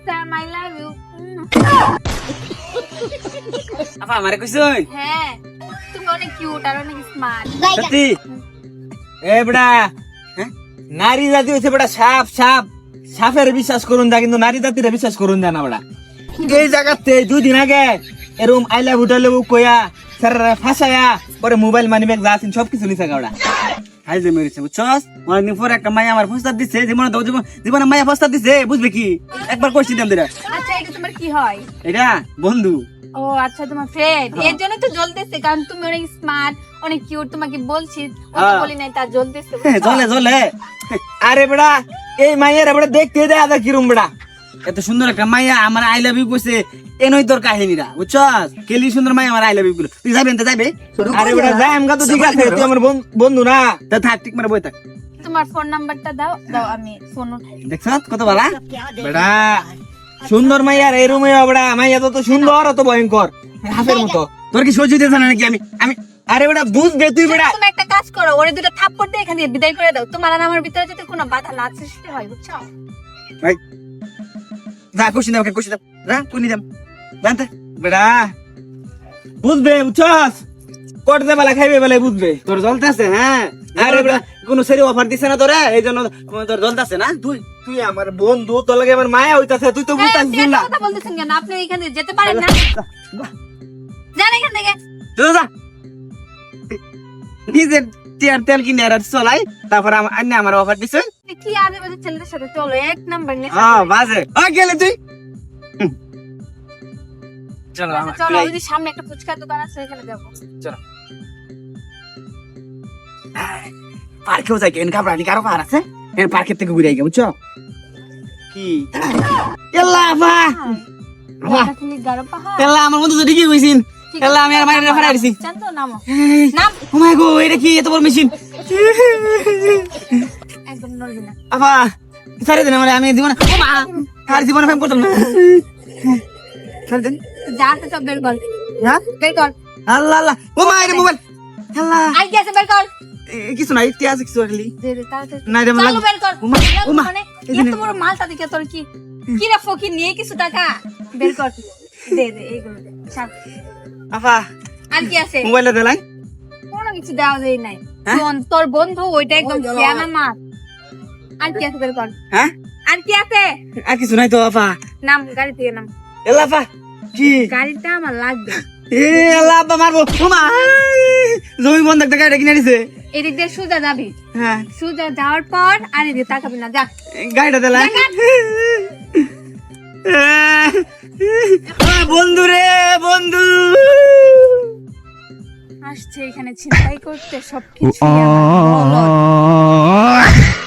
Sam I love you. আপা আমারে কইছই হ্যাঁ, তুমি অনেক কিউট আর অনেক স্মার্ট। সত্যি এ বড়া হ্যাঁ নারী জাতি হইছে বড়া সাপ সাপ সাপের বিশ্বাস করুন যা কিন্তু নারী জাতিরে বিশ্বাস করুন যা না বড়া এই জায়গাতে 2 দিন আগে এরকম আই লাভ ইউ লেবু কইয়া স্যার ফাঁসায়া পরে মোবাইল মানি ব্যাগ যা আছে সবকিছু নিছে গাওড়া হাই যে মেরেছে বুঝছস অনেকদিন পরে একটা মাইয়া আমার প্রস্তাব দিছে জীবনে মাইয়া প্রস্তাব দিছে বুঝবে কি একবার কইছি দিলাম দিরা আচ্ছা, এটা তোমার কি হয়? এটা বন্ধু ও আচ্ছা, তোমার ফ্রেন্ড। এর জন্য তো জ্বলতেছে, কারণ তুমি অনেক স্মার্ট, অনেক কিউট। তোমাকে বলছি, ও তো বলি নাই, তার জ্বলতেছে। চলে চলে আরে বেড়া এই মাইয়ার বেড়া দেখতে দে আদা কিরম বেড়া এত সুন্দর একটা মাইয়া আমার আই লাভ ইউ কইছে এনই তোর কাহিনীরা বুঝছস কেলি সুন্দর মাইয়া আমার আই লাভ ইউ বলে তুই যাবেন তো যাবে আরে বেড়া যাই আমগা তো ঠিক আছে তুই আমার বন্ধু না তা থাক ঠিক মারে বই থাক তোমার ফোন নাম্বারটা দাও, দাও, আমি ফোন উঠাই। দেখছস কত ভালো বেড়া সুন্দর মাইয়া রে রুমে বেড়া মাইয়া তো সুন্দর অত ভয়ঙ্কর হাফের মতো তোর কি সহ্য দিতে না নাকি আমি আমি আরে বেড়া বুঝ দে তুই বেড়া তুমি একটা কাজ করো, ওরে দুটো থাপ্পড় দিয়ে এখান থেকে বিদায় করে দাও। তোমার আর আমার ভিতরে যাতে কোনো বাধা না সৃষ্টি হয়, বুঝছো? ভাই যা খুশি দাও খুশি দাও যা কুনি দাম জানতে বেড়া বুঝবে বুঝছস করতে বেলা খাইবে বেলা বুঝবে তোর জ্বলতে আছে হ্যাঁ আরে বেড়া কোনো সেরি অফার দিছে না তোরে এই জন্য তোর জ্বলতে আছে না তুই তুই আমার বন্ধু তোর লাগে আমার মায়া হইতাছে তুই তো বুঝতাছিস এই, না কথা বলতেছেন কেন? আপনি এখান থেকে যেতে পারেন না? যান এখান থেকে। যা নিজের টিয়ার তেল কিনে আর চলাই তারপর আমার অফার দিছে কি আজে বাজে ছেলেদের সাথে চলো, এক নাম্বার নিয়ে। হ্যাঁ বাজে গেলে তুই চলো আচ্ছা, চলো, ওই যে সামনে একটা ফুচকার দোকান আছে, এখানে যাবো। চলো পার্কেও যাই কেন কাপড় কারো পার আছে পার্কের থেকে ঘুরে আই বুঝছো কি এল্লা বা এটা খালি গাঢ় পাহাড়। এল্লা আমার বন্ধু তো ঠিকই কইছিন ঠিক এল্লা আছে, আমি আর মাইরে ফেরাই দিছি জান তো, নামো। নাম। ও মাই গো এটা কি এত বড় মেশিন একদম নড়বি না। আপা সারে দিন মানে আমি জীবনে ও মা আর জীবনে ফেম করতাম না সারে দিন যা আছে সব বের কর, হ্যাঁ বের কর। আল্লাহ আল্লাহ ও মা এর মোবাইল আল্লাহ আর কি আছে বের কর। কিছু নাই কি আছে কিছু খালি দে দে তাড়াতাড়ি। নাই রে চালু বের কর। ওমা ওমা মানে এত বড় মালটা দেখে তোর কি কি রে ফকির নিয়ে কিছু টাকা বের কর। দে দে এইগুলো দে। ছাড়। আপা আর কি আছে? মোবাইলে দেলাই কোনো কিছু দেওয়া যায় নাই। হ্যাঁ? তোর বন্ধু ওইটা একদম জ্ঞানা মাছ। আর কি আছে বের কর। হ্যাঁ আর কি আছে? আর কিছু নাই তো আপা নাম, গাড়ি থেকে নাম। এলা আপা কি গাড়িটা আমার লাগবে। এ আল্লাহ আব্বা মারবো ওমা জমি বন্ধক টাকা কিনে দিছে এদিক দিয়ে সোজা যাবি, হ্যাঁ সোজা যাওয়ার পর আর এদিকে তাকাবি না, যা। গাড়িটা দিলাই বন্ধু রে বন্ধু আসছে এখানে ছিনতাই করতে, সবকিছু আমার বলত।